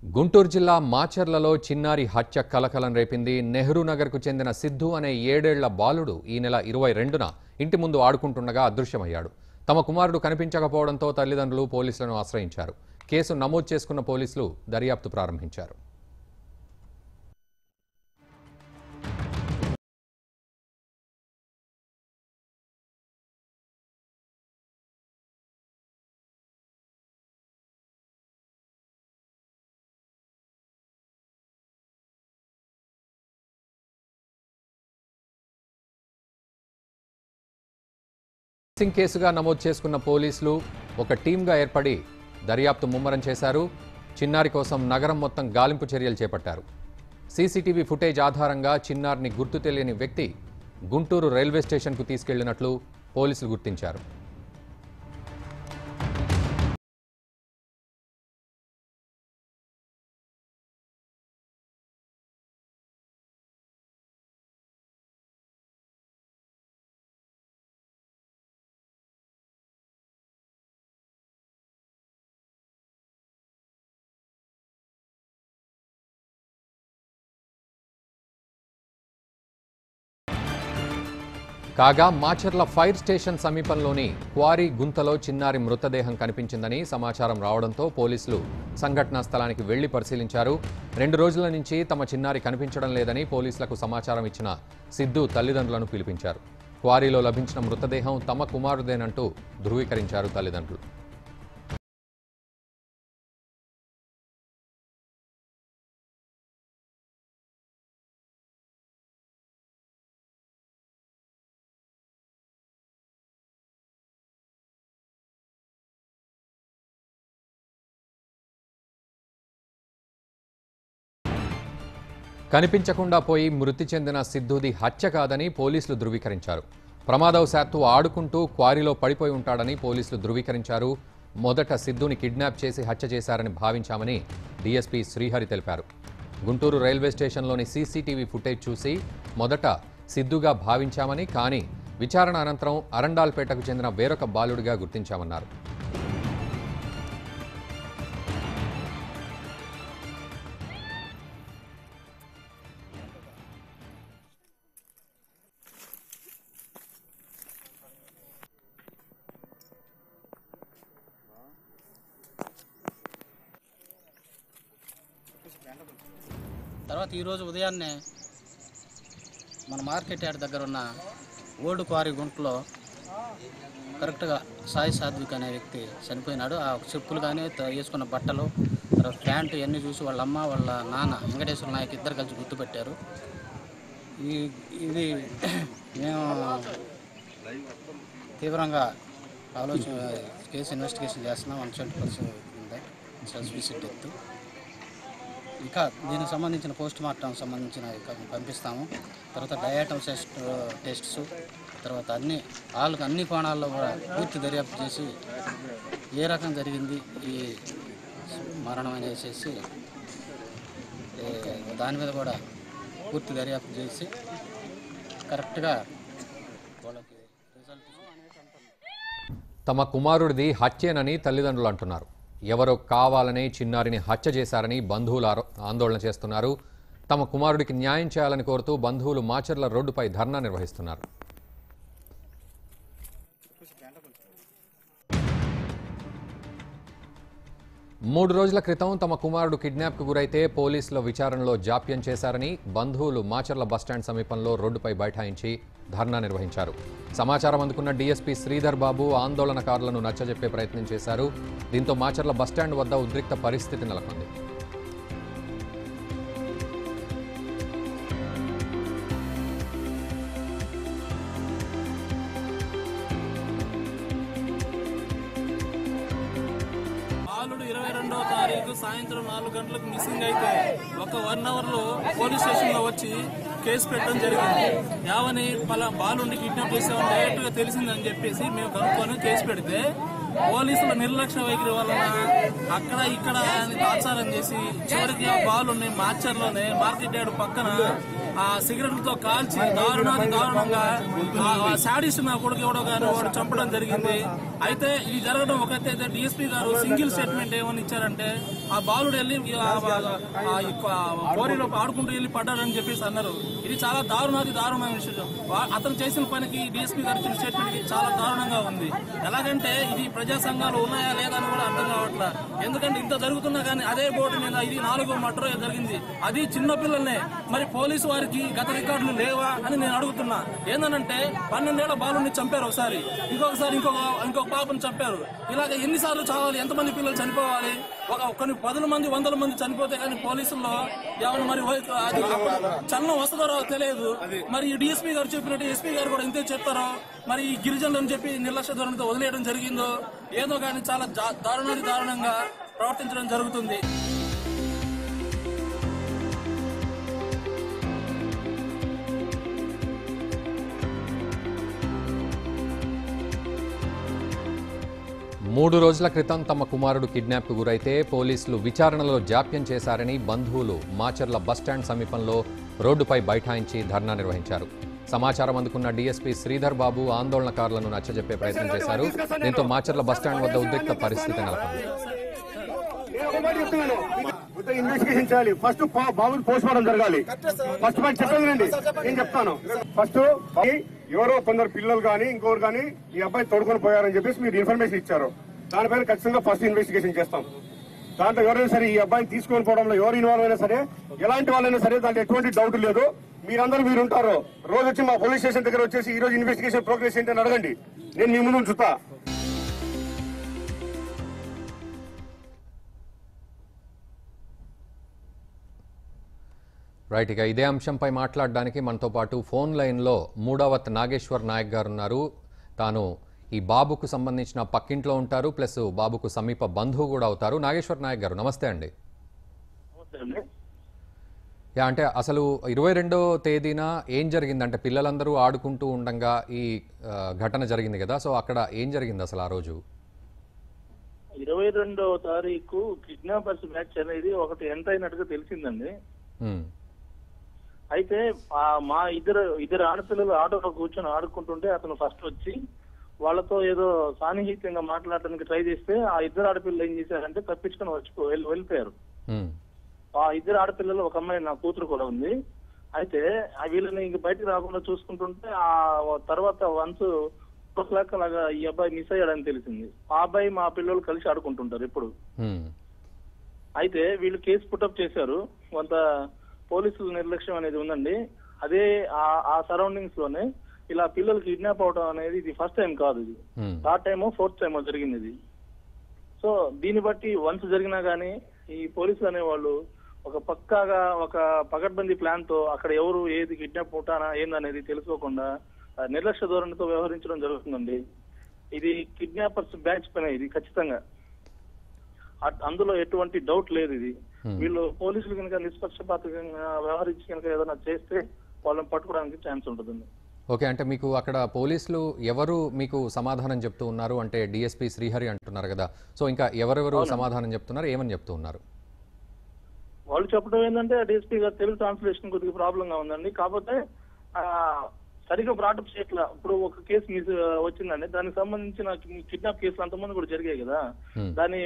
గుంటూరు జిల్లా మాచర్లలో చిన్నారి హత్య కలకలం రేపింది. నెహ్రూ నగర్కు చెందిన సిద్ధు అనే 7 ఏళ్ల బాలుడు ఈ నెల 22న ఇంటి ముందు ఆడుకుంటుండగా అదృశ్యమయ్యాడు. తమ కుమారుడు కనిపించకపోవడంతో తల్లిదండ్రులు పోలీసులను ఆశ్రయించారు. కేసు నమోదు చేసుకున్న పోలీసులు దర్యాప్తు ప్రారంభించారు. మిస్సింగ్ కేసుగా నమోదు చేసుకున్న పోలీసులు ఒక టీంగా ఏర్పడి దర్యాప్తు ముమ్మరం చేశారు. చిన్నారి కోసం నగరం మొత్తం గాలింపు చర్యలు చేపట్టారు. సీసీటీవీ ఫుటేజ్ ఆధారంగా చిన్నారిని గుర్తు తెలియని వ్యక్తి గుంటూరు రైల్వే స్టేషన్కు తీసుకెళ్లినట్లు పోలీసులు గుర్తించారు. కాగా మాచర్ల ఫైర్ స్టేషన్ సమీపంలోని క్వారీ గుంతలో చిన్నారి మృతదేహం కనిపించిందని సమాచారం రావడంతో పోలీసులు సంఘటనా స్థలానికి వెళ్లి పరిశీలించారు. 2 రోజుల నుంచి తమ చిన్నారి కనిపించడం లేదని పోలీసులకు సమాచారం ఇచ్చిన సిద్ధు తల్లిదండ్రులను పిలిపించారు. క్వారీలో లభించిన మృతదేహం తమ కుమారుదేనంటూ ధృవీకరించారు తల్లిదండ్రులు. కనిపించకుండా పోయి మృతి చెందిన సిద్ధుది హత్య కాదని పోలీసులు ధృవీకరించారు. ప్రమాదవశాత్తు ఆడుకుంటూ క్వారీలో పడిపోయి ఉంటాడని పోలీసులు ధృవీకరించారు. మొదట సిద్ధుని కిడ్నాప్ చేసి హత్య చేశారని భావించామని డీఎస్పీ శ్రీహరి తెలిపారు. గుంటూరు రైల్వే స్టేషన్లోని సీసీటీవీ ఫుటేజ్ చూసి మొదట సిద్ధుగా భావించామని, కానీ విచారణ అనంతరం అరండాల్పేటకు చెందిన వేరొక బాలుడిగా గుర్తించామన్నారు. తర్వాత ఈరోజు ఉదయాన్నే మన మార్కెట్ యార్డ్ దగ్గర ఉన్న ఓల్డ్ క్వారీ గుంటలో కరెక్ట్గా సాయి సాత్విక్ అనే వ్యక్తి చనిపోయినాడు. ఆ చెప్పులు కానీ వేసుకున్న బట్టలు, తర్వాత ప్యాంటు ఇవన్నీ చూసి వాళ్ళ అమ్మ వాళ్ళ నాన్న వెంకటేశ్వర నాయక్ ఇద్దరు కలిసి గుర్తుపెట్టారు. ఇది మేము తీవ్రంగా కేసు ఇన్వెస్టిగేషన్ చేస్తున్నాం. 120% సస్పిసిడ్ డెత్. ఇక దీనికి సంబంధించిన పోస్ట్ మార్టం సంబంధించిన పంపిస్తాము. తర్వాత డయాటమ్ టెస్ట్స్, తర్వాత అన్ని కోణాల్లో కూడా పూర్తి దర్యాప్తు చేసి ఏ రకం జరిగింది ఈ మరణం అనేసి దాని మీద కూడా పూర్తి దర్యాప్తు చేసి కరెక్ట్గా వాళ్ళకి రిజల్ట్. తమ కుమారుడిది హత్యేనని తల్లిదండ్రులు అంటున్నారు. ఎవరో కావాలనే చిన్నారిని హత్య చేశారని బంధువులు ఆందోళన చేస్తున్నారు. తమ కుమారుడికి న్యాయం చేయాలని కోరుతూ బంధువులు మాచర్ల రోడ్డుపై ధర్నా నిర్వహిస్తున్నారు. మూడు రోజుల క్రితం తమ కుమారుడు కిడ్నాప్కు గురైతే పోలీసుల విచారణలో జాప్యం చేశారని బంధువులు మాచర్ల బస్టాండ్ సమీపంలో రోడ్డుపై బైఠాయించి ధర్నా నిర్వహించారు. సమాచారం అందుకున్న డీఎస్పీ శ్రీధర్ బాబు ఆందోళనకారులను నచ్చజెప్పే ప్రయత్నం చేశారు. దీంతో మాచర్ల బస్టాండ్ వద్ద ఉద్రిక్త పరిస్థితి నెలకొంది. బాలుడు 22వ తారీఖు సాయంత్రం 4 గంటలకు మిస్సింగ్ అయితే ఒక 1 అవర్లో పోలీస్ స్టేషన్లో వచ్చి కేసు పెట్టడం జరిగింది. యావని బాలుడిని కిడ్నాప్ చేసామని డైరెక్ట్గా తెలిసిందని చెప్పేసి మేము కనుక్కొని కేసు పెడితే పోలీసుల నిర్లక్ష్య వైఖరి వలన అక్కడ ఇక్కడ తాత్సారం చేసి చివరికి బాలుని మాచర్లోనే మార్కెట్ యార్డ్ పక్కన ఆ సిగరెట్లతో కాల్చి దారుణంగా శాడీస్ నా కొడుకు ఎవడో గారు వాడు చంపడం జరిగింది. అయితే ఇది జరగడం ఒకటైతే డిఎస్పీ గారు సింగిల్ స్టేట్మెంట్ ఏమని ఇచ్చారంటే ఆ బాలుడు వెళ్ళి కోరిలో ఆడుకుంటూ వెళ్ళి పడ్డాడని చెప్పేసి అన్నారు. ఇది చాలా దారుణమైన విషయం. అతను చేసిన పనికి డిఎస్పీ గారు ఇచ్చిన స్టేట్మెంట్ కి చాలా దారుణంగా ఉంది. ఎలాగంటే ఇది ప్రజా సంఘాలు ఉన్నాయా లేదా అని కూడా అర్థం కావట్లా. ఎందుకంటే ఇంత జరుగుతున్నా కానీ అదే బోర్డు మీద ఇది 4వ మర్డర్ జరిగింది, అది చిన్న పిల్లల్నే. మరి పోలీసు వారికి గత రికార్డులు లేవా అని నేను అడుగుతున్నా. ఏంటంటే 12 ఏళ్ల బాలుని చంపారు ఒకసారి, ఇంకొకసారి ఇంకొక పాపను చంపారు. ఇలాగ ఎన్నిసార్లు చావాలి? ఎంతమంది పిల్లలు చనిపోవాలి? కొన్ని 10 మంది 100 మంది చనిపోతే కానీ పోలీసుల్లో ఎవరు మరి అది చలనం వస్తుందో తెలియదు. మరి ఈ డిఎస్పీ గారు చెప్పినట్టు ఎస్పీ గారు కూడా ఇంతే చెప్తారో, మరి ఈ గిరిజనులు అని చెప్పి నిర్లక్ష్య ధోరణితో వదిలేయడం జరిగిందో ఏదో కానీ చాలా దారుణంగా ప్రవర్తించడం జరుగుతుంది. మూడు రోజుల క్రితం తమ కుమారుడు కిడ్నాప్కు గురైతే పోలీసులు విచారణలో జాప్యం చేశారని బంధువులు మాచర్ల బస్టాండ్ సమీపంలో రోడ్డుపై బైఠాయించి ధర్నా నిర్వహించారు. సమాచారం అందుకున్న డీఎస్పీ శ్రీధర్ బాబు ఆందోళనకారులను నచ్చజెప్పే ప్రయత్నం చేశారు. దీంతో మాచర్ల బస్టాండ్ వద్ద ఉద్రిక్త పరిస్థితి నెలకొంది. ఇన్వెస్టిగేషన్ చేయాలి. ఫస్ట్ బాబు పోస్ట్ మార్టం జరగాలి. ఫస్ట్ చెప్పండి, నేను చెప్తాను. ఫస్ట్ ఎవరో కొందరు పిల్లలు కానీ ఇంకొకరు కానీ ఈ అబ్బాయి తోడుకొని పోయారని చెప్పేసి మీరు ఇన్ఫర్మేషన్ ఇచ్చారు. దానిపైన ఖచ్చితంగా ఫస్ట్ ఇన్వెస్టిగేషన్ చేస్తాం. దాంట్లో ఎవరైనా సరే ఈ అబ్బాయిని తీసుకొని పోవడంలో ఎవరు ఇన్వాల్వ్ అయినా సరే, ఎలాంటి వాళ్ళైనా సరే దాంట్లో ఎటువంటి డౌట్ లేదు. మీరు ఉంటారు, రోజు వచ్చి మా పోలీస్ స్టేషన్ దగ్గర వచ్చేసి ఈ రోజు ఇన్వెస్టిగేషన్ ప్రోగ్రెస్ ఏంటని అడగండి, నేను మీ ముందు ఉంచుతా. రైట్, ఇక ఇదే అంశంపై మాట్లాడడానికి మనతో పాటు ఫోన్ లైన్లో మూడవత్ నాగేశ్వర్ నాయక్ గారు ఉన్నారు. తాను ఈ బాబుకు సంబంధించిన పక్కింట్లో ఉంటారు, ప్లస్ బాబుకు సమీప బంధువు కూడా అవుతారు. నాగేశ్వర్ నాయక్ గారు నమస్తే అండి. అంటే అసలు 22వ తేదీన ఏం జరిగిందంటే పిల్లలందరూ ఆడుకుంటూ ఉండగా ఈ ఘటన జరిగింది కదా, సో అక్కడ ఏం జరిగింది అసలు ఆ రోజు? 22వ తారీఖు కిడ్నాపర్స్ బ్యాచ్ అనేది ఒకటి ఎంటర్ అయినట్టుగా తెలిసిందండి. అయితే మా ఇద్దరు ఆడపిల్లలు ఆటోలో కూర్చొని ఆడుకుంటుంటే అతను ఫస్ట్ వచ్చి వాళ్ళతో ఏదో సాన్నిహిత్యంగా మాట్లాడడానికి ట్రై చేస్తే ఆ ఇద్దరు ఆడపిల్లలు ఏం చేశారంటే తప్పించుకొని వెళ్ళిపోయారు. ఆ ఇద్దరు ఆడపిల్లలు ఒక అమ్మాయి నా కూతురు కూడా ఉంది. అయితే వీళ్ళని ఇంక బయటకు రాకుండా చూసుకుంటుంటే ఆ తర్వాత వన్స్ లాగా ఈ అబ్బాయి మిస్ అయ్యాడని తెలిసింది. ఆ అబ్బాయి మా పిల్లలు కలిసి ఆడుకుంటుంటారు ఇప్పుడు. అయితే వీళ్ళు కేసు పుటప్ చేశారు. కొంత పోలీసుల నిర్లక్ష్యం అనేది ఉందండి. అదే ఆ సరౌండింగ్స్ లోనే ఇలా పిల్లలు కిడ్నాప్ అవడం అనేది ఇది ఫస్ట్ టైం కాదు, ఇది 3rd టైమో 4th టైమో జరిగింది ఇది. సో దీన్ని బట్టి వన్స్ జరిగినా గానీ ఈ పోలీసులు అనేవాళ్ళు ఒక పక్కాగా ఒక పకడ్బందీ ప్లాన్ తో అక్కడ ఎవరు ఏది కిడ్నాప్ అవుతానా ఏందనేది తెలుసుకోకుండా నిర్లక్ష్య ధోరణితో వ్యవహరించడం జరుగుతుందండి. ఇది కిడ్నాపర్స్ బ్యాచ్ పైన ఇది ఖచ్చితంగా, అందులో ఎటువంటి డౌట్ లేదు. ఇది వీళ్ళు పోలీసులు కనుక నిష్పక్షపాతంగా వ్యవహరించి కనుక ఏదైనా చేస్తే వాళ్ళని పట్టుకోవడానికి ఛాన్స్ ఉంటుందండి. ఓకే, అంటే మీకు అక్కడ పోలీసులు ఎవరు మీకు సమాధానం చెప్తూ ఉన్నారు? అంటే డిఎస్పీ శ్రీహరి అంటున్నారు కదా, సో ఇంకా ఎవరెవరు సమాధానం చెప్తున్నారు, ఏమని చెప్తూ ఉన్నారు? వాళ్ళు చెప్పడం ఏంటంటే డిఎస్పీ గారు తెలుగు ట్రాన్స్లేషన్ కొద్దిగా ప్రాబ్లం గా ఉందండి. కాకపోతే సరిగ్గా బ్రాటప్ చేయట్లా. ఇప్పుడు ఒక కేసు మిస్ వచ్చిందండి, దానికి సంబంధించిన కిడ్నాప్ కేసులు అంతమంది కూడా జరిగాయి కదా, దాని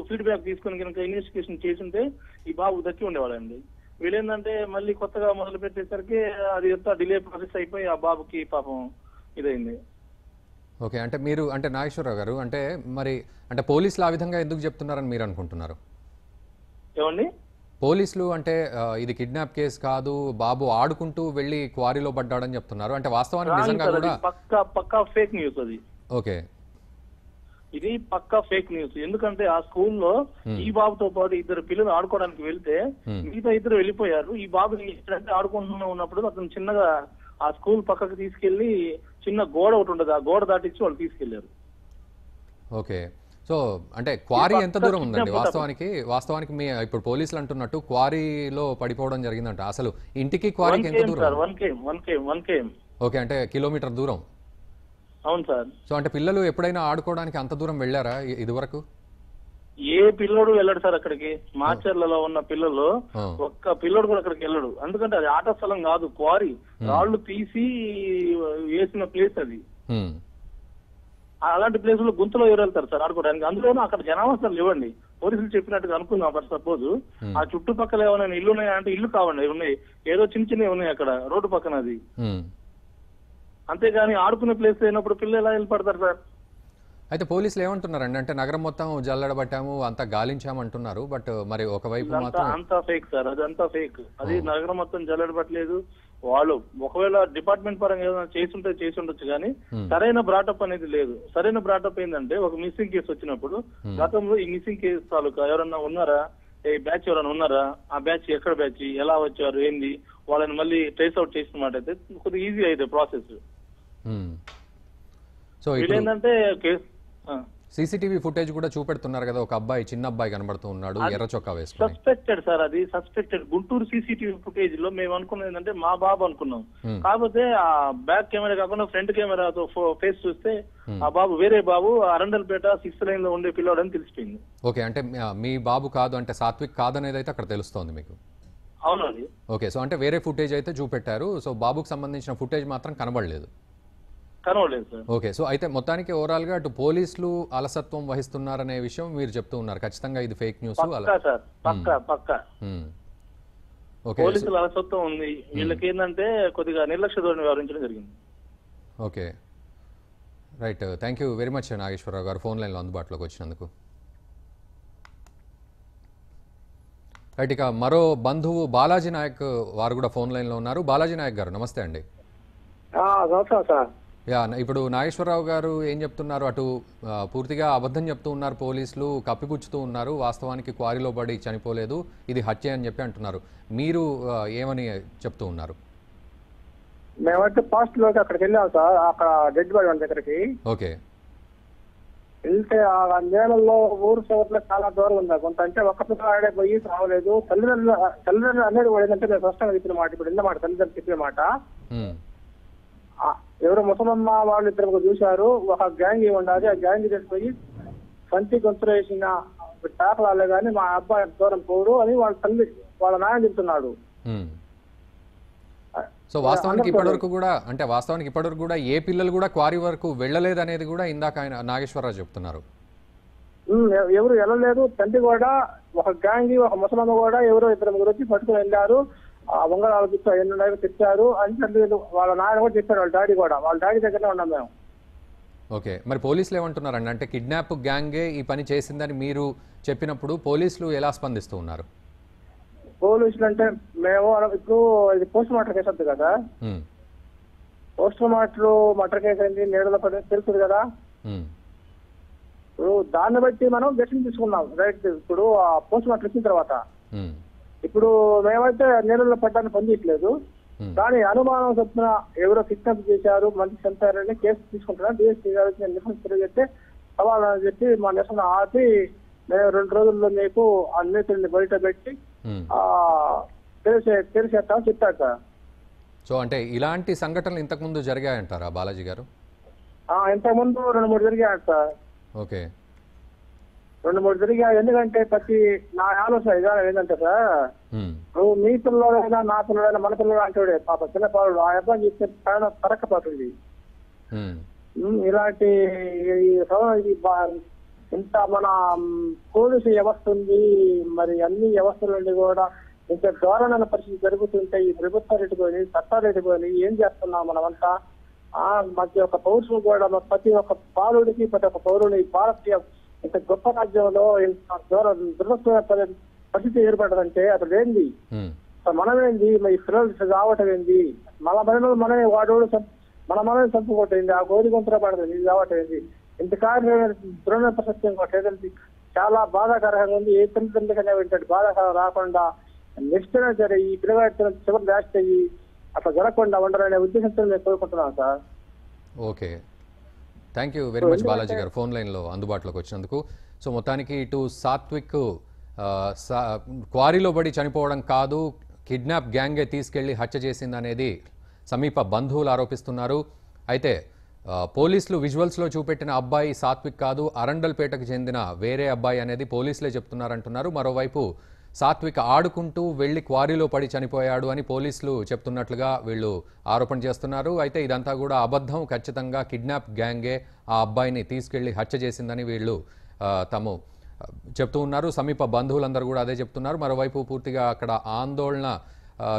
ఫీడ్బ్యాక్ తీసుకుని కనుక ఇన్వెస్టిగేషన్ చేసింటే ఈ బాబు దక్కి ఉండేవాడండి. వీళ్ళేందంటే మళ్ళీ కొత్తగా మొదలు పెట్టేసరికి అది ఎంత డిలే ప్రాసెస్ అయిపోయి ఆ బాబుకి పాపం ఇదైంది. ఓకే, అంటే మీరు అంటే నాగేశ్వరరావు గారు అంటే మరి అంటే పోలీసులు ఆ విధంగా ఎందుకు చెప్తున్నారని మీరు అనుకుంటున్నారు? ఏమండి, పోలీసులు అంటే ఇది కిడ్నాప్ కేసు కాదు, బాబు ఆడుకుంటూ వెళ్లి క్వారీలో పడ్డాడని చెప్తున్నారు. అంటే వాస్తవానికి నిజంగా కూడా పక్కా ఫేక్ న్యూస్ అది. ఓకే, ఇది పక్కా ఫేక్ న్యూస్. ఎందుకంటే ఆ స్కూల్లో ఈ బాబుతో పాటు ఇద్దరు పిల్లలు ఆడుకోవడానికి వెళ్తే మిగతా ఇద్దరు వెళ్ళిపోయారు. ఈ బాబు ఏంటంటే ఆడుకుంటూ ఉన్నప్పుడు అతను చిన్నగా ఆ స్కూల్ పక్కకు తీసుకెళ్లి చిన్న గోడ ఒకటి ఉండదు, ఆ గోడ దాటించి వాళ్ళు తీసుకెళ్లారు. ఓకే, సో అంటే క్వారీ ఎంత దూరం ఉందండి వాస్తవానికి మీ ఇప్పుడు పోలీసులు అంటున్నట్టు క్వారీలో పడిపోవడం జరిగిందంట. అసలు ఇంటికి క్వారీకి ఎంత దూరం? 1 km. ఓకే, అంటే కిలోమీటర్ దూరం. అవును సార్. సో అంటే పిల్లలు ఎప్పుడైనా ఆడుకోవడానికి అంత దూరం వెళ్ళారా ఇదివరకు? ఏ పిల్లోడు వెళ్ళాడు సార్ అక్కడికి. మాచర్లలో ఉన్న పిల్లలు ఒక్క పిల్లోడు కూడా అక్కడికి వెళ్ళాడు. ఎందుకంటే అది ఆట స్థలం కాదు, క్వారీ. రాళ్లు తీసి వేసిన ప్లేస్ అది. అలాంటి ప్లేసుల్లో గుంతలో ఎవరు వెళ్తారు సార్ ఆడుకోవడానికి? అందులోనూ అక్కడ జనావాసాలు ఇవ్వండి, పోలీసులు చెప్పినట్టుగా అనుకుందాం ఫర్ సపోజ్. ఆ చుట్టుపక్కల ఏమైనా ఇల్లు ఉన్నాయా అంటే ఇల్లు కావండి, ఉన్నాయి, ఏదో చిన్న చిన్నవి ఉన్నాయి అక్కడ రోడ్డు పక్కన అది. అంతేగాని ఆడుకునే ప్లేస్ అయినప్పుడు పిల్లలు ఎలా వెళ్ళిపడతారు సార్? అయితే పోలీసులు ఏమంటున్నారండి, అంటే నగరం మొత్తం జల్లడబట్టాము, అంతా గాలించామంటున్నారు, బట్ మరి ఒకవైపు మాత్రం అంతా ఫేక్ సార్, అదంతా ఫేక్. అది నగరం మొత్తం జల్లడబట్టలేదు. వాళ్ళు ఒకవేళ డిపార్ట్మెంట్ పరంగా ఏదైనా చేసి ఉండొచ్చు కానీ సరైన బ్రాటప్ అనేది లేదు. సరైన బ్రాటప్ ఏంటంటే ఒక మిస్సింగ్ కేసు వచ్చినప్పుడు గతంలో ఈ మిస్సింగ్ కేసు తాలూకా ఎవరన్నా ఉన్నారా, ఈ బ్యాచ్ ఎవరైనా ఉన్నారా, ఆ బ్యాచ్ ఎక్కడ బ్యాచ్, ఎలా వచ్చారు, ఏంది, వాళ్ళని మళ్ళీ ట్రేస్ అవుట్ చేసిన మాట అయితే కొద్దిగా ఈజీ అయితే ప్రాసెస్. సో వీళ్ళేంటంటే కేసు సీసీటీవీ ఫుటేజ్ కూడా చూపెడుతున్నారు కదా, ఒక అబ్బాయి, చిన్న అబ్బాయి కనబడుతూ ఉన్నాడు ఎర్ర చొక్కా వేసుకుని. సస్పెక్టెడ్ సార్, అది సస్పెక్టెడ్. గుంటూరు సీసీటీవీ ఫుటేజ్ లో మేము అనుకున్నది ఏంటంటే మా బాబు అనుకున్నాం, కాకపోతే ఆ బ్యాక్ కెమెరా కాకుండా ఫ్రంట్ కెమెరాతో ఫేస్ చూస్తే ఆ బాబు వేరే బాబు, అరండల్పేట 6th లైన్ లో ఉండే పిల్లోడు అని తెలిసిపోయింది. ఓకే, అంటే మీ బాబు కాదు, అంటే సాత్విక్ కాదనేది అయితే అక్కడ తెలుస్తోంది మీకు? అవునండి. ఓకే, సో అంటే వేరే ఫుటేజ్ అయితే చూపెట్టారు, సో బాబుకు సంబంధించిన ఫుటేజ్ మాత్రం కనబడలేదు. కనబడలేదు సార్. ఓకే, సో అయితే మొత్తానికి ఓవరాల్ గా అటు పోలీసులు అలసత్వం వహిస్తున్నారనే విషయం మీరు చెప్తూ ఉన్నారు. ఖచ్చితంగా ఇది ఫేక్ న్యూస్. సార్ పక్కా ఓకే, పోలీసులు అలసత్వం ఉంది. వీళ్ళకి ఏంటంటే కొద్దిగా నిర్లక్ష్య ధోరణి వ్యవహరించడం జరిగింది. Okay, right. Thank you very much Nageswararao గారు, ఫోన్ లైన్లో అందుబాటులోకి వచ్చినందుకు. రైట్, ఇక మరో బంధువు బాలాజీ నాయక్ వారు కూడా ఫోన్ లైన్లో ఉన్నారు. బాలాజీ నాయక్ గారు నమస్తే అండి. సార్. యా, ఇప్పుడు నాగేశ్వరరావు గారు ఏం చెప్తున్నారు, అటు పూర్తిగా అబద్ధం చెప్తూ ఉన్నారు, పోలీసులు కప్పిపుచ్చుతూ ఉన్నారు, వాస్తవానికి క్వారీలో పడి చనిపోలేదు, ఇది హత్య అని చెప్పి అంటున్నారు. మీరు ఏమని చెప్తూ ఉన్నారు? మేమైతే ఫాస్ట్ లోకి అక్కడికి వెళ్ళాం సార్, అక్కడ డెడ్ బాడీ ఉన్న దగ్గరికి. ఓకే, వెళ్తే ఆ నేలలో ఊరు చివరిలో చాలా దూరం ఉంది కొంత, అంటే ఒక్క పిల్లలు ఆడే పోయి రావలేదు. తల్లిదండ్రులు అనేది కూడా ఏంటంటే నేను స్పష్టంగా చెప్పిన మాట, ఇప్పుడు మాట తల్లిదండ్రులు చెప్పిన మాట, ఎవరు ముసలమ్మ వాళ్ళు ఇద్దరు చూశారు, ఒక గ్యాంగ్ ఉండాలి, ఆ గ్యాంగ్ పోయి సంచి గొంతులు వేసిన పేపర్లే కానీ మా అబ్బాయి దూరం పోరు అని వాళ్ళ తల్లి వాళ్ళ నాయన చెప్తున్నాడు. సో వాస్తవానికి ఇప్పటివరకు కూడా ఏ పిల్లలు కూడా క్వారీ వరకు వెళ్ళలేదు అనేది కూడా ఇందాక ఆయన నాగేశ్వరరావు చెప్తున్నారు. ఎవరు వెళ్ళలేదు. తండ్రి కూడా ఒక గ్యాంగ్, ఒక ముసలమ్మ కూడా ఎవరో ఇద్దరు ముగ్గురు వచ్చి పట్టుకుని వెళ్ళారు, ఆ ఉంగరాలు ఎన్నున్నాయో తెచ్చారు అని తండ్రి వాళ్ళ నాయన కూడా చెప్పారు, వాళ్ళ డాడీ కూడా. వాళ్ళ డాడీ దగ్గరనే ఉన్నాం మేము. ఓకే, మరి పోలీసులు ఏమంటున్నారండి, అంటే కిడ్నాప్ గ్యాంగే ఈ పని చేసిందని మీరు చెప్పినప్పుడు పోలీసులు ఎలా స్పందిస్తూ ఉన్నారు? పోలీసులు అంటే మేము ఇప్పుడు ఇది పోస్ట్ మార్టం కేసు వద్దు కదా, పోస్ట్ మర్డర్ కేసు అయింది, నేడులో తెలుసు కదా. ఇప్పుడు దాన్ని బట్టి మనం డెసిషన్ తీసుకున్నాం, రైట్. ఇప్పుడు ఆ పోస్ట్ మార్టం ఇచ్చిన తర్వాత ఇప్పుడు మేమైతే నేలలో పడ్డాన్ని పొందట్లేదు, కానీ అనుమానం చొప్పున ఎవరో కిడ్నాప్ చేశారు, మంచి చంపారని కేసు తీసుకుంటున్నాం. డిఎస్పీ గారు నిరసన తెలియజేస్తే సవాలని చెప్పి మా నిరసన ఆపి మేము 2 రోజుల్లో మీకు అన్నిటిని బయట పెట్టి తెలిసేస్తామని చెప్పారు సార్. సో అంటే ఇలాంటి సంఘటనలు ఇంతకుముందు జరిగాయంటారా బాలాజీ గారు? ఇంతకుముందు 2-3 జరిగాయి సార్. ఓకే, 2-3 జరిగాయి. ఎందుకంటే ప్రతి నా ఆలోచన విధానం ఏంటంటే సార్, నువ్వు మీ పిల్లలైనా నా పిల్లలైనా మన పిల్లలు అంటే పాప చిన్నపాడు ఆ అబ్బాయి చెప్తే ప్రాణం తరక్కపోతుంది. ఇలాంటి ఇంత మన పోలీసు వ్యవస్థ ఉంది, మరి అన్ని వ్యవస్థల నుండి కూడా ఇంత దారుణమైన పరిస్థితి జరుగుతుంటే ఈ ప్రభుత్వాలు ఎటుకొని చట్టాలు ఎటుకొని ఏం చేస్తున్నాం మనమంతా. మధ్య ఒక పౌరుషులు కూడా ప్రతి ఒక్క బాలుడికి ప్రతి ఒక్క పౌరుని భారతీయ ఇంత గొప్ప రాజ్యంలో ఇంత దురదృష్టమైన పరిస్థితి ఏర్పడదంటే అసలు ఏంది, మనమేంది, ఈ పిల్లలు రావటం ఏంది, మన మనలో మనమే వాడు మన మనమే చంపుకోవటం, ఆ గోరి గొంతులో పడుతుంది, ఇది రావటం ఏంది, ఇంతకాలం దృఢ ప్రసక్తి ఇంకోటి చాలా బాధాకరంగా ఉంది. ఏ తల్లిదండ్రులకైనా వింటాడు బాధాకరం రాకుండా నెక్స్ట్ సరే ఈ పిల్లవాడి చివరి లాస్ట్ అయ్యి అట్లా జరగకుండా ఉండాలనే ఉద్దేశంతో నేను కోరుకుంటున్నాను sir. Okay, thank you very much Balaji గారు, ఫోన్ లైన్లో అందుబాటులోకి వచ్చినందుకు. సో మొత్తానికి ఇటు సాత్విక్ క్వారీలో పడి చనిపోవడం కాదు, కిడ్నాప్ గ్యాంగే తీసుకెళ్లి హత్య చేసిందనేది సమీప బంధువులు ఆరోపిస్తున్నారు. అయితే పోలీసులు విజువల్స్లో చూపెట్టిన అబ్బాయి సాత్విక్ కాదు, అరండల్పేటకు చెందిన వేరే అబ్బాయి అనేది పోలీసులే చెప్తున్నారంటున్నారు. మరోవైపు సాత్విక్ ఆడుకుంటూ వెళ్లి క్వారీలో పడి చనిపోయాడు అని పోలీసులు చెప్తున్నట్లుగా వీళ్ళు ఆరోపణ చేస్తున్నారు. అయితే ఇదంతా కూడా అబద్ధం, ఖచ్చితంగా కిడ్నాప్ గ్యాంగే ఆ అబ్బాయిని తీసుకెళ్లి హత్య చేసిందని వీళ్ళు తాము చెప్తూ ఉన్నారు. సమీప బంధువులందరూ కూడా అదే చెప్తున్నారు. మరోవైపు పూర్తిగా అక్కడ ఆందోళన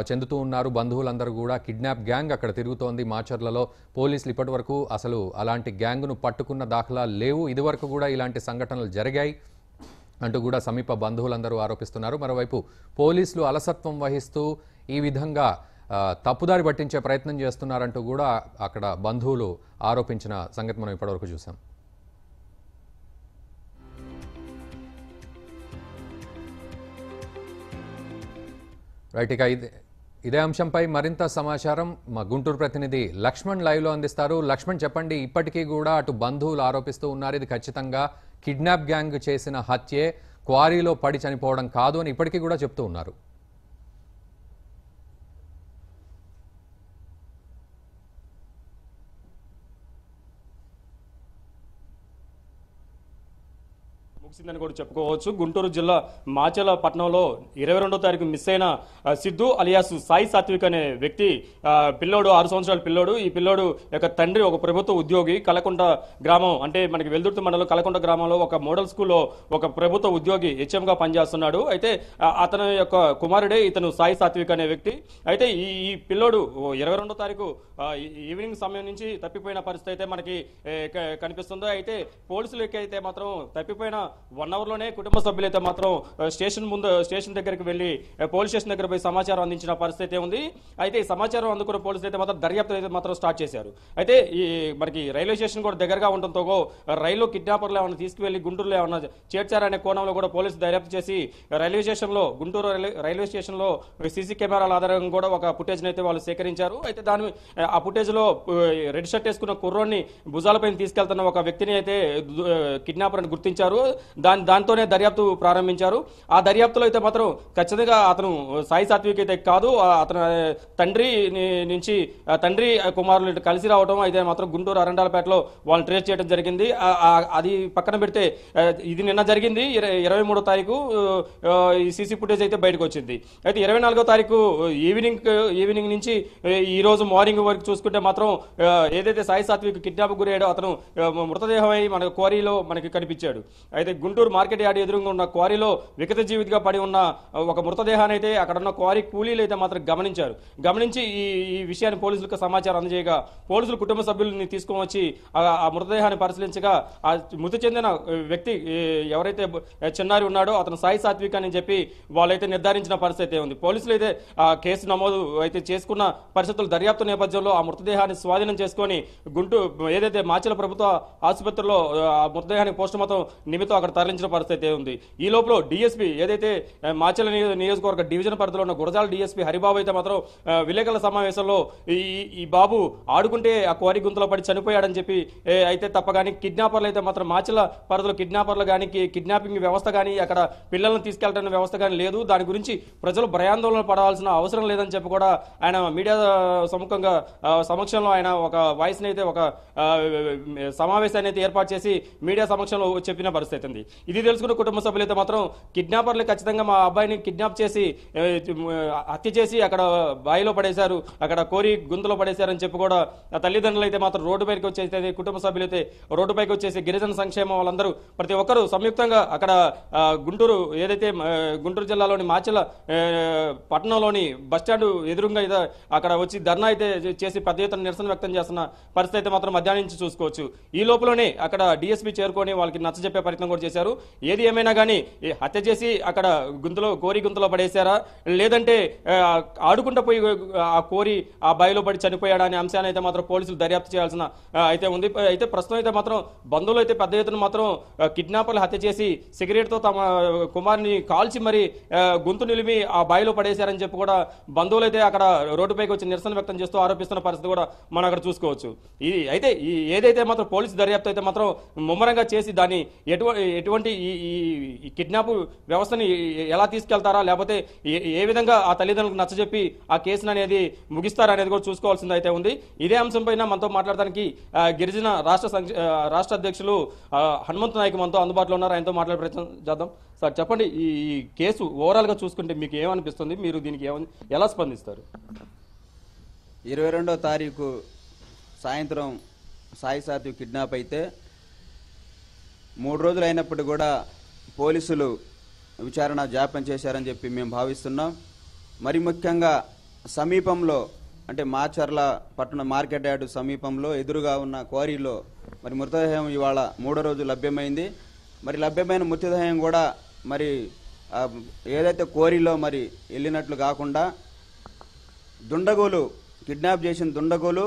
చెందుతూ ఉన్నారు బంధువులందరూ కూడా. కిడ్నాప్ గ్యాంగ్ అక్కడ తిరుగుతోంది మాచర్లలో. పోలీసులు ఇప్పటి వరకు అసలు అలాంటి గ్యాంగ్ను పట్టుకున్న దాఖలాలు లేవు, ఇదివరకు కూడా ఇలాంటి సంఘటనలు జరిగాయి అంటూ కూడా సమీప బంధువులందరూ ఆరోపిస్తున్నారు. మరోవైపు పోలీసులు అలసత్వం వహిస్తూ ఈ విధంగా తప్పుదారి పట్టించే ప్రయత్నం చేస్తున్నారంటూ కూడా అక్కడ బంధువులు ఆరోపించిన సంగతి మనం ఇప్పటివరకు చూసాం. రైట్, ఇక ఇదే అంశంపై మరింత సమాచారం మా గుంటూరు ప్రతినిధి లక్ష్మణ్ లైవ్లో అందిస్తారు. లక్ష్మణ్, చెప్పండి. ఇప్పటికీ కూడా అటు బంధువులు ఆరోపిస్తూ ఉన్నారు ఇది ఖచ్చితంగా కిడ్నాప్ గ్యాంగ్ చేసిన హత్యే, క్వారీలో పడి చనిపోవడం కాదు అని ఇప్పటికీ కూడా చెప్తూ ఉన్నారు. ముగిసిందని కూడా చెప్పుకోవచ్చు. గుంటూరు జిల్లా మాచల పట్టణంలో 22వ తారీఖు మిస్ అయిన సిద్ధు అలియాస్ సాయి సాత్విక్ అనే వ్యక్తి పిల్లోడు, 6 సంవత్సరాల పిల్లోడు. ఈ పిల్లోడు యొక్క తండ్రి ఒక ప్రభుత్వ ఉద్యోగి. కలకొండ గ్రామం అంటే మనకి వెల్దుర్తి మండలం కలకొండ గ్రామంలో ఒక మోడల్ స్కూల్లో ఒక ప్రభుత్వ ఉద్యోగి హెచ్ఎంగా పనిచేస్తున్నాడు. అయితే అతని యొక్క కుమారుడే ఇతను సాయి సాత్విక్ అనే వ్యక్తి. అయితే ఈ పిల్లోడు 22వ తారీఖు ఈవినింగ్ సమయం నుంచి తప్పిపోయిన పరిస్థితి అయితే మనకి కనిపిస్తుంది. అయితే పోలీసులకి అయితే మాత్రం తప్పిపోయిన 1 అవర్లోనే కుటుంబ సభ్యులైతే మాత్రం స్టేషన్ దగ్గరికి వెళ్లి పోలీస్ స్టేషన్ దగ్గర పోయి సమాచారం అందించిన పరిస్థితి ఉంది. అయితే ఈ సమాచారం అందుకున్న పోలీసులు అయితే మాత్రం దర్యాప్తు అయితే మాత్రం స్టార్ట్ చేశారు. అయితే ఈ మనకి రైల్వే స్టేషన్ కూడా దగ్గరగా ఉండటంతో రైల్లో కిడ్నాపర్లు ఏమైనా తీసుకువెళ్లి గుంటూరులో ఏమైనా చేర్చారనే కోణంలో కూడా పోలీసులు దర్యాప్తు చేసి రైల్వే స్టేషన్లో గుంటూరు రైల్వే స్టేషన్లో సీసీ కెమెరాల ఆధారంగా కూడా ఒక ఫుటేజ్ అయితే వాళ్ళు సేకరించారు. అయితే ఆ ఫుటేజ్ లో రెడ్ షర్ట్ వేసుకున్న కుర్రోడ్ని భుజాలపైన తీసుకెళ్తున్న ఒక వ్యక్తిని అయితే కిడ్నాపర్ అని గుర్తించారు. దాంతోనే దర్యాప్తు ప్రారంభించారు. ఆ దర్యాప్తులో అయితే మాత్రం ఖచ్చితంగా అతను సాయి సాత్విక్ అయితే కాదు, అతను తండ్రి కుమారులు కలిసి రావడం అయితే మాత్రం గుంటూరు అరండాలపేటలో వాళ్ళని ట్రేస్ చేయడం జరిగింది. అది పక్కన పెడితే ఇది నిన్న జరిగింది 23వ తారీఖు ఈ సీసీ ఫుటేజ్ అయితే బయటకు వచ్చింది. అయితే 24వ తారీఖు ఈవినింగ్ నుంచి ఈ రోజు మార్నింగ్ వరకు చూసుకుంటే మాత్రం ఏదైతే సాయి సాత్విక్ కిడ్నాప్ గురయ్యాడో అతను మృతదేహమై మన క్వారీలో మనకి కనిపించాడు. అయితే గుంటూరు మార్కెట్ యార్డ్ ఎదురుగా ఉన్న క్వారీలో వికత జీవితగా పడి ఉన్న ఒక మృతదేహాన్ని అయితే అక్కడ ఉన్న క్వారీ కూలీలు అయితే మాత్రం గమనించి ఈ విషయాన్ని పోలీసులకు సమాచారం అందజేయగా పోలీసులు కుటుంబ సభ్యులని తీసుకొని వచ్చి ఆ మృతదేహాన్ని పరిశీలించగా ఆ మృతి చెందిన వ్యక్తి ఎవరైతే చిన్నారి ఉన్నాడో అతను సాయి సాత్విక్ అని చెప్పి వాళ్ళైతే నిర్ధారించిన పరిస్థితి ఉంది. పోలీసులు అయితే ఆ కేసు నమోదు అయితే చేసుకున్న పరిస్థితులు దర్యాప్తు నేపథ్యంలో ఆ మృతదేహాన్ని స్వాధీనం చేసుకొని ఏదైతే మాచల ప్రభుత్వ ఆసుపత్రిలో ఆ మృతదేహానికి పోస్టుమార్టం నిమిత్తం అక్కడ తరలించిన పరిస్థితి ఉంది. ఈ లోపల డిఎస్పీ ఏదైతే మాచల నియోజకవర్గ డివిజన్ పరిధిలో ఉన్న గురజాల డిఎస్పీ హరిబాబు అయితే మాత్రం విలేకరుల సమావేశంలో ఈ బాబు ఆడుకుంటే ఆ క్వారీ గుంతలో పడి చనిపోయాడని చెప్పి అయితే తప్ప కానీ కిడ్నాపర్లు అయితే మాత్రం మాచల పరిధిలో కిడ్నాపర్లు కానీ కిడ్నాపింగ్ వ్యవస్థ కానీ అక్కడ పిల్లలను తీసుకెళ్లడం వ్యవస్థ కానీ లేదు, దాని గురించి ప్రజలు భయాందోళన పడాల్సిన అవసరం లేదని చెప్పి కూడా ఆయన మీడియా సమక్షంలో ఆయన ఒక వాయిస్ అయితే ఒక సమావేశాన్ని అయితే ఏర్పాటు చేసి మీడియా సమక్షంలో చెప్పిన పరిస్థితి ఉంది. ఇది తెలుసుకున్న కుటుంబ సభ్యులైతే మాత్రం కిడ్నాపర్లు ఖచ్చితంగా మా అబ్బాయిని కిడ్నాప్ చేసి హత్య చేసి అక్కడ బాయిలో పడేశారు, అక్కడ కోరి గుంతలో పడేశారని చెప్పి కూడా తల్లిదండ్రులు అయితే మాత్రం రోడ్డుపైకి వచ్చేసి కుటుంబ సభ్యులైతే రోడ్డుపైకి వచ్చేసి గిరిజన సంక్షేమం వాళ్ళందరూ ప్రతి ఒక్కరూ సంయుక్తంగా అక్కడ గుంటూరు జిల్లాలోని మాచల పట్టణంలోని బస్టాండ్ ఎదురుగా అక్కడ వచ్చి ధర్నా అయితే చేసి పెద్ద ఎత్తున నిరసన వ్యక్తం చేస్తున్న పరిస్థితి అయితే మాత్రం మధ్యాహ్నం నుంచి చూసుకోవచ్చు. ఈ లోపలనే అక్కడ డిఎస్పీ చేరుకొని వాళ్ళకి నచ్చజెప్పే ప్రయత్నం కూడా చేశారు. ఏది ఏమైనా కానీ హత్య చేసి అక్కడ కోరి గుంతలో పడేశారా లేదంటే ఆడుకుంటూ పోయి ఆ కోరి ఆ బాయిలో పడి చనిపోయాడా అనే అంశాన్ని అయితే మాత్రం పోలీసులు దర్యాప్తు చేయాల్సిన అయితే ఉంది. అయితే ప్రస్తుతం అయితే మాత్రం బంధువులు అయితే పెద్ద ఎత్తున మాత్రం కిడ్నాపర్లు హత్య చేసి సిగరెట్తో తమ కుమారుని కాల్చి మరి గొంతు నిలిమి ఆ బాయిలో పడేశారని చెప్పి కూడా బంధువులు అయితే అక్కడ రోడ్డుపైకి వచ్చి నిరసన వ్యక్తం చేస్తూ ఆరోపిస్తున్న పరిస్థితి కూడా మనం అక్కడ చూసుకోవచ్చు. ఇది అయితే ఏదైతే మాత్రం పోలీసు దర్యాప్తు అయితే మాత్రం ముమ్మరంగా చేసి దాన్ని ఎటువంటి ఈ కిడ్నాప్ వ్యవస్థని ఎలా తీసుకెళ్తారా లేకపోతే ఏ విధంగా ఆ తల్లిదండ్రులకు నచ్చజెప్పి ఆ కేసును అనేది ముగిస్తారా అనేది కూడా చూసుకోవాల్సింది అయితే ఉంది. ఇదే అంశంపైన మనతో మాట్లాడడానికి గిరిజన రాష్ట్ర అధ్యక్షులు హనుమంతు నాయక్ మనతో అందుబాటులో ఉన్నారు. ఆయనతో మాట్లాడే ప్రయత్నం చేద్దాం. సార్ చెప్పండి, ఈ కేసు ఓవరాల్గా చూసుకుంటే మీకు ఏమనిపిస్తుంది, మీరు దీనికి ఎలా స్పందిస్తారు? 22వ తారీఖు సాయంత్రం సాయి సాత్విక్ కిడ్నాప్ అయితే 3 రోజులు అయినప్పుడు కూడా పోలీసులు విచారణ జాప్యం చేశారని చెప్పి మేము భావిస్తున్నాం. మరి ముఖ్యంగా సమీపంలో అంటే మాచర్ల పట్టణ మార్కెట్ యార్డు సమీపంలో ఎదురుగా ఉన్న క్వారీలో మరి మృతదేహం ఇవాళ 3వ రోజు లభ్యమైంది. మరి లభ్యమైన మృతదేహం కూడా మరి ఏదైతే క్వారీలో మరి వెళ్ళినట్లు కాకుండా దుండగులు కిడ్నాప్ చేసిన దుండగులు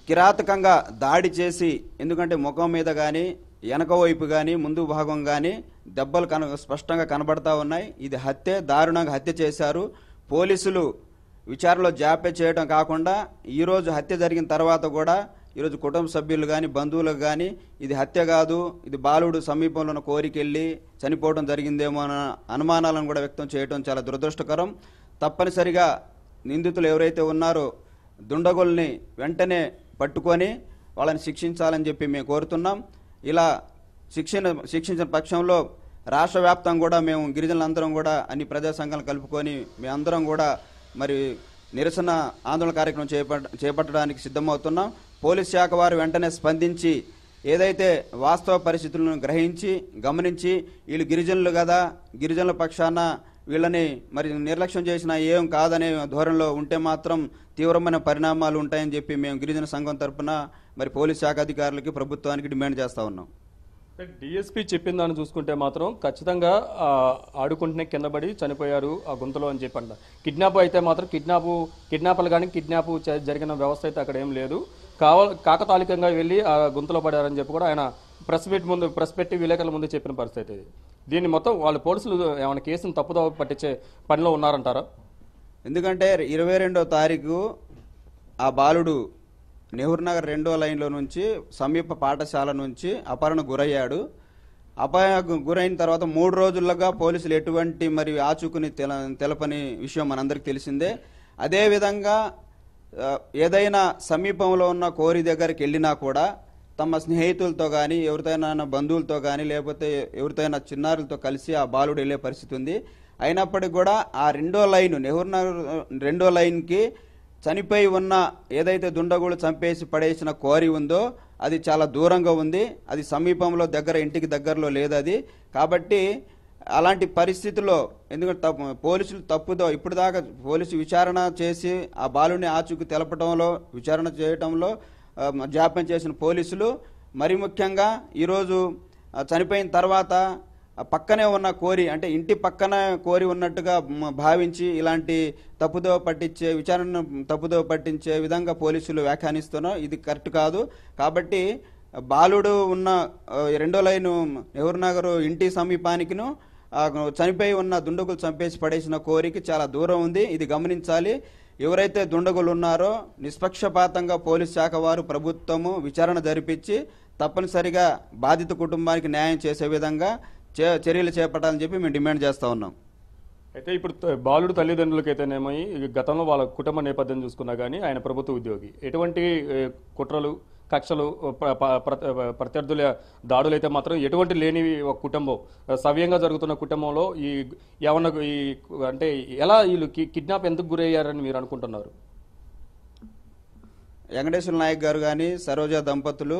కిరాతకంగా దాడి చేసి, ఎందుకంటే ముఖం మీద కానీ వెనక వైపు కానీ ముందు భాగం కానీ దెబ్బలు స్పష్టంగా కనబడతా ఉన్నాయి. ఇది హత్య, దారుణంగా హత్య చేశారు. పోలీసులు విచారణలో జాప్యం చేయడం కాకుండా ఈరోజు హత్య జరిగిన తర్వాత కూడా ఈరోజు కుటుంబ సభ్యులు కానీ బంధువులకు కానీ ఇది హత్య కాదు, ఇది బాలుడు సమీపంలో ఉన్న కోరికెళ్ళి చనిపోవడం జరిగిందేమో అన్న అనుమానాలను కూడా వ్యక్తం చేయడం చాలా దురదృష్టకరం. తప్పనిసరిగా నిందితులు ఎవరైతే ఉన్నారో దుండగుల్ని వెంటనే పట్టుకొని వాళ్ళని శిక్షించాలని చెప్పి మేము కోరుతున్నాం. ఇలా శిక్షించిన పక్షంలో రాష్ట్ర వ్యాప్తంగా కూడా మేము గిరిజనులందరం కూడా అన్ని ప్రజా సంఘాలను కలుపుకొని మేమందరం కూడా మరి నిరసన ఆందోళన కార్యక్రమం చేపట్టడానికి సిద్ధమవుతున్నాం. పోలీస్ శాఖ వారు వెంటనే స్పందించి ఏదైతే వాస్తవ పరిస్థితులను గ్రహించి గమనించి వీళ్ళు గిరిజనులు కదా, గిరిజనుల పక్షాన వీళ్ళని మరి నిర్లక్ష్యం చేసినా ఏం కాదనే ధోరణిలో ఉంటే మాత్రం తీవ్రమైన పరిణామాలు ఉంటాయని చెప్పి మేము గిరిజన సంఘం తరఫున మరి పోలీస్ శాఖ అధికారులకి ప్రభుత్వానికి డిమాండ్ చేస్తా ఉన్నాం. డిఎస్పీ చెప్పిన దాన్ని చూసుకుంటే మాత్రం ఖచ్చితంగా ఆడుకుంటూనే కింద పడి చనిపోయారు ఆ గుంతలో అని చెప్పండి. కిడ్నాప్ అయితే మాత్రం కిడ్నాపర్లు కానీ కిడ్నాప్ జరిగిన వ్యవస్థ అయితే అక్కడ ఏం లేదు, కాకతాళికంగా వెళ్ళి ఆ గుంతలో పడారని చెప్పి కూడా ఆయన ప్రెస్ పెట్టి విలేకరుల ముందు చెప్పిన పరిస్థితి ఇది. దీన్ని మొత్తం వాళ్ళు పోలీసులు ఏమైనా కేసును తప్పుదోవ పట్టించే పనిలో ఉన్నారంటారా? ఎందుకంటే 22వ తారీఖు ఆ బాలుడు నెహ్రూ నగర్ 2వ లైన్లో నుంచి సమీప పాఠశాల నుంచి అపహరణ గురయ్యాడు. అపహరణ గురైన తర్వాత 3 రోజులుగా పోలీసులు ఎటువంటి మరి ఆచూకుని తెలపని విషయం మనందరికీ తెలిసిందే. అదేవిధంగా ఏదైనా సమీపంలో ఉన్న కోరి దగ్గరికి వెళ్ళినా కూడా తమ స్నేహితులతో కానీ ఎవరితోనైనా బంధువులతో కానీ లేకపోతే ఎవరితోనైనా చిన్నారులతో కలిసి ఆ బాలుడు వెళ్ళే పరిస్థితి ఉంది. అయినప్పటికీ కూడా ఆ 2వ లైన్ నెహ్రూ నగర్ 2వ లైన్కి చనిపోయి ఉన్న ఏదైతే దుండగులు చంపేసి పడేసిన క్వారీ ఉందో అది చాలా దూరంగా ఉంది. అది సమీపంలో ఇంటికి దగ్గరలో లేదు అది. కాబట్టి అలాంటి పరిస్థితుల్లో ఎందుకంటే పోలీసులు తప్పుదో ఇప్పుడు దాకా పోలీసు విచారణ చేసి ఆ బాలుని ఆచూకు తెలపడంలో విచారణ చేయటంలో జాప్యం చేసిన పోలీసులు మరి ముఖ్యంగా ఈరోజు చనిపోయిన తర్వాత పక్కనే ఉన్న కోరి అంటే ఇంటి పక్కన కోరి ఉన్నట్టుగా భావించి ఇలాంటి విచారణను తప్పుదోవ పట్టించే విధంగా పోలీసులు వ్యాఖ్యానిస్తున్నారు. ఇది కరెక్ట్ కాదు. కాబట్టి బాలుడు ఉన్న 2వ లైను నెహ్రూ నగర్ ఇంటి సమీపానికిను చనిపోయి ఉన్న దుండగులు చంపేసి పడేసిన కోరికి చాలా దూరం ఉంది. ఇది గమనించాలి. ఎవరైతే దుండగులు ఉన్నారో నిష్పక్షపాతంగా పోలీస్ శాఖ వారు ప్రభుత్వము విచారణ జరిపించి తప్పనిసరిగా బాధిత కుటుంబానికి న్యాయం చేసే విధంగా చర్యలు చేపట్టాలని చెప్పి మేము డిమాండ్ చేస్తా ఉన్నాం. అయితే ఇప్పుడు బాలుడు తల్లిదండ్రులకైతేనేమో గతంలో వాళ్ళ కుటుంబ నేపథ్యం చూసుకున్నా కానీ ఆయన ప్రభుత్వ ఉద్యోగి, ఎటువంటి కుట్రలు కక్షలు ప్రత్యర్థుల దాడులు అయితే మాత్రం ఎటువంటి లేని ఒక కుటుంబం సవ్యంగా జరుగుతున్న కుటుంబంలో ఏమన్నా అంటే ఎలా వీళ్ళు కిడ్నాప్ ఎందుకు గురయ్యారని మీరు అనుకుంటున్నారు? వెంకటేశ్వర నాయక్ గారు కానీ సరోజ దంపతులు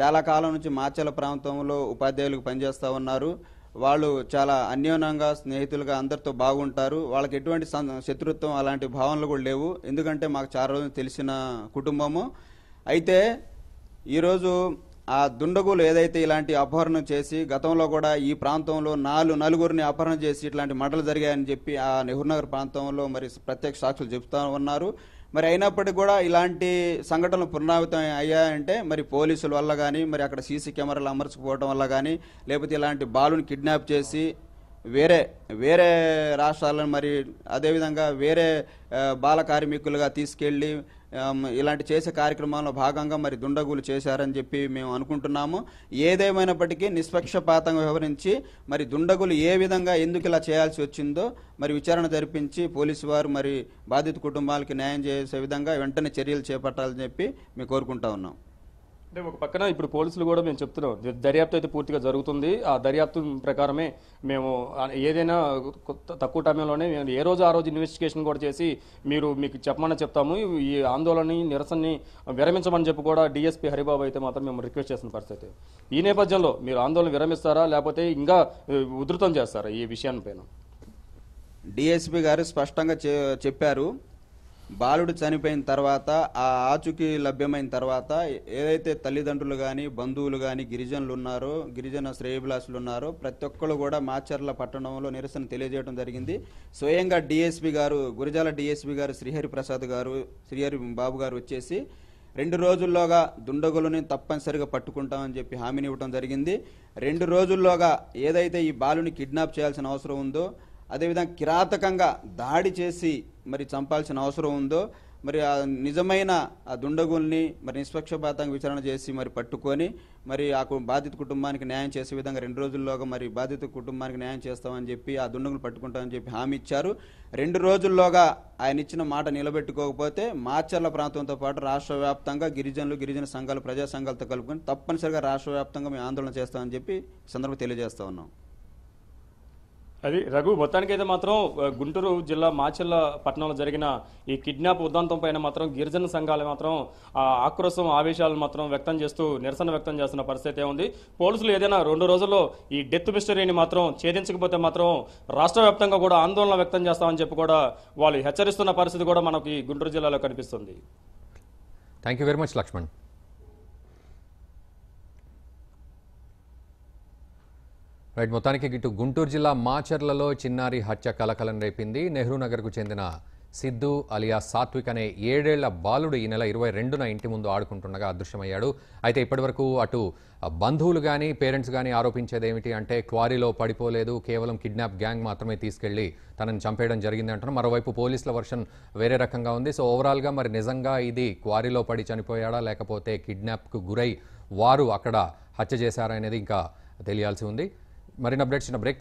చాలా కాలం నుంచి మాచర్ల ప్రాంతంలో ఉపాధ్యాయులకు పనిచేస్తూ ఉన్నారు. వాళ్ళు చాలా అన్యోన్యంగా స్నేహితులుగా అందరితో బాగుంటారు. వాళ్ళకి ఎటువంటి శత్రుత్వం అలాంటి భావనలు కూడా లేవు. ఎందుకంటే మాకు చాలా రోజులు తెలిసిన కుటుంబము. అయితే ఈరోజు ఆ దుండగులు ఏదైతే ఇలాంటి అపహరణ చేసి గతంలో కూడా ఈ ప్రాంతంలో నలుగురిని అపహరణ చేసి ఇట్లాంటి మంటలు జరిగాయని చెప్పి ఆ నెహ్రూ నగర్ ప్రాంతంలో మరి ప్రత్యక్ష సాక్షులు చెప్తా ఉన్నారు. మరి అయినప్పటికీ కూడా ఇలాంటి సంఘటనలు పునరావృతం అయ్యాయంటే మరి పోలీసుల వల్ల కానీ మరి అక్కడ సీసీ కెమెరాలు అమర్చుకోవడం వల్ల కానీ లేకపోతే ఇలాంటి బాలుని కిడ్నాప్ చేసి వేరే రాష్ట్రాలను మరి అదేవిధంగా వేరే బాల కార్మికులుగా తీసుకెళ్లి ఇలాంటి చేసే కార్యక్రమాల్లో భాగంగా మరి దుండగులు చేశారని చెప్పి మేము అనుకుంటున్నాము. ఏదేమైనప్పటికీ నిష్పక్షపాతంగా వ్యవహరించి మరి దుండగులు ఏ విధంగా ఎందుకు ఇలా చేయాల్సి వచ్చిందో మరి విచారణ జరిపించి పోలీసు వారు మరి బాధిత కుటుంబాలకి న్యాయం చేసే విధంగా వెంటనే చర్యలు చేపట్టాలని చెప్పి మేము కోరుకుంటా ఉన్నాం. అంటే ఒక పక్కన ఇప్పుడు పోలీసులు కూడా మేము చెప్తున్నాం దర్యాప్తు అయితే పూర్తిగా జరుగుతుంది. ఆ దర్యాప్తు ప్రకారమే మేము ఏదైనా తక్కువ టైంలోనే ఏ రోజు ఆ రోజు ఇన్వెస్టిగేషన్ కూడా చేసి మీకు చెప్పమని చెప్తాము. ఈ ఆందోళన నిరసనని విరమించమని చెప్పి కూడా డిఎస్పీ హరిబాబు అయితే మాత్రం మేము రిక్వెస్ట్ చేస్తున్న పరిస్థితి. ఈ నేపథ్యంలో మీరు ఆందోళన విరమిస్తారా లేకపోతే ఇంకా ఉధృతం చేస్తారా ఈ విషయాన్ని? డిఎస్పీ గారు స్పష్టంగా చెప్పారు. బాలుడు చనిపోయిన తర్వాత ఆ ఆచూకీ లభ్యమైన తర్వాత ఏదైతే తల్లిదండ్రులు కానీ బంధువులు కానీ గిరిజనులు ఉన్నారో, గిరిజన శ్రేయభిలాషులు ఉన్నారో ప్రతి ఒక్కరు కూడా మాచర్ల పట్టణంలో నిరసన తెలియజేయడం జరిగింది. స్వయంగా డిఎస్పీ గారు, గురజాల డిఎస్పీ గారు శ్రీహరి ప్రసాద్ గారు, శ్రీహరి బాబు గారు వచ్చేసి 2 రోజుల్లోగా దుండగులని తప్పనిసరిగా పట్టుకుంటామని చెప్పి హామీని ఇవ్వడం జరిగింది. 2 రోజుల్లోగా ఏదైతే ఈ బాలుని కిడ్నాప్ చేయాల్సిన అవసరం ఉందో, అదేవిధంగా కిరాతకంగా దాడి చేసి మరి చంపాల్సిన అవసరం ఉందో, మరి ఆ నిజమైన ఆ దుండగుల్ని మరి నిష్పక్షపాతంగా విచారణ చేసి మరి పట్టుకొని మరి ఆ బాధిత కుటుంబానికి న్యాయం చేసే విధంగా 2 రోజుల్లోగా మరి బాధిత కుటుంబానికి న్యాయం చేస్తామని చెప్పి ఆ దుండగులు పట్టుకుంటామని చెప్పి హామీ ఇచ్చారు. 2 రోజుల్లోగా ఆయన ఇచ్చిన మాట నిలబెట్టుకోకపోతే మాచర్ల ప్రాంతంతో పాటు రాష్ట్ర వ్యాప్తంగా గిరిజనులు, గిరిజన సంఘాలు, ప్రజా సంఘాలతో కలుపుకొని తప్పనిసరిగా రాష్ట్ర వ్యాప్తంగా మేము ఆందోళన చేస్తామని చెప్పి సందర్భంగా తెలియజేస్తా ఉన్నాం. అది రఘు, మొత్తానికైతే మాత్రం గుంటూరు జిల్లా మాచర్ల పట్టణంలో జరిగిన ఈ కిడ్నాప్ ఉదంతం పైన మాత్రం గిరిజన సంఘాలు మాత్రం ఆక్రోశం, ఆవేశాలను మాత్రం వ్యక్తం చేస్తూ నిరసన వ్యక్తం చేస్తున్న పరిస్థితి ఉంది. పోలీసులు ఏదైనా 2 రోజుల్లో ఈ డెత్ మిస్టరీని మాత్రం ఛేదించకపోతే మాత్రం రాష్ట్ర వ్యాప్తంగా కూడా ఆందోళన వ్యక్తం చేస్తామని చెప్పి కూడా వాళ్ళు హెచ్చరిస్తున్న పరిస్థితి కూడా మనకి గుంటూరు జిల్లాలో కనిపిస్తుంది. Thank you very much Laxman. Right, మొత్తానికి ఇటు గుంటూరు జిల్లా మాచర్లలో చిన్నారి హత్య కలకలం రేపింది. నెహ్రూ నగర్కు చెందిన సిద్ధు అలియా సాత్విక్ అనే 7 ఏళ్ల బాలుడు ఈ నెల 22న ఇంటి ముందు ఆడుకుంటుండగా అదృశ్యమయ్యాడు. అయితే ఇప్పటివరకు అటు బంధువులు కానీ పేరెంట్స్ కానీ ఆరోపించేది ఏమిటి అంటే క్వారీలో పడిపోలేదు, కేవలం కిడ్నాప్ గ్యాంగ్ మాత్రమే తీసుకెళ్లి తనని చంపేయడం జరిగింది అంటున్నారు. మరోవైపు పోలీసుల వర్షన్ వేరే రకంగా ఉంది. సో ఓవరాల్గా మరి నిజంగా ఇది క్వారీలో పడి చనిపోయాడా లేకపోతే కిడ్నాప్కు గురై వారు అక్కడ హత్య చేశారా అనేది ఇంకా తెలియాల్సి ఉంది. మరిన్ని అప్డేట్స్ బ్రేక్